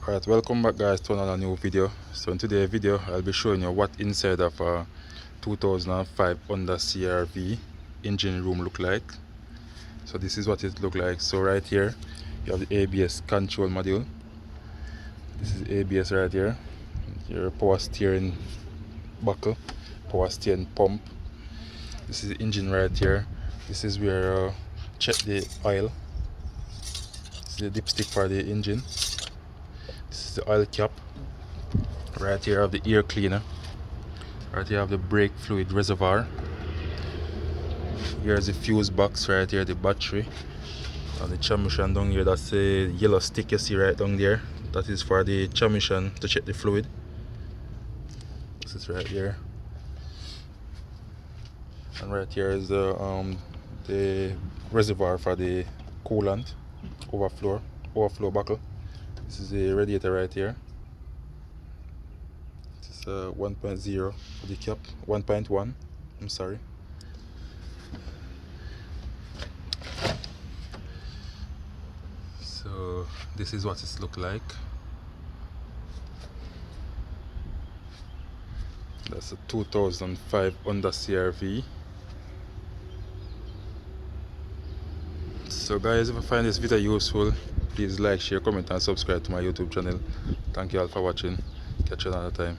Alright, welcome back guys to another new video. So in today's video I'll be showing you what inside of a 2005 Honda CRV engine room look like. So this is what it look like. So right here you have the ABS control module. This is ABS right here. Your power steering buckle, power steering pump. This is the engine right here. This is where check the oil. This is the dipstick for the engine. This is the oil cap. Right here I have the air cleaner. Right here I have the brake fluid reservoir. Here's the fuse box. Right here the battery. And the transmission down here, that's the yellow stick you see right down there. That is for the transmission to check the fluid. This is right here. And right here is the reservoir for the coolant overflow buckle. This is the radiator right here. This is 1.0 for the cap, 1.1. I'm sorry. So this is what it look like. That's a 2005 Honda CRV. So guys, if you find this video useful, please like, share, comment and subscribe to my YouTube channel. Thank you all for watching. Catch you another time.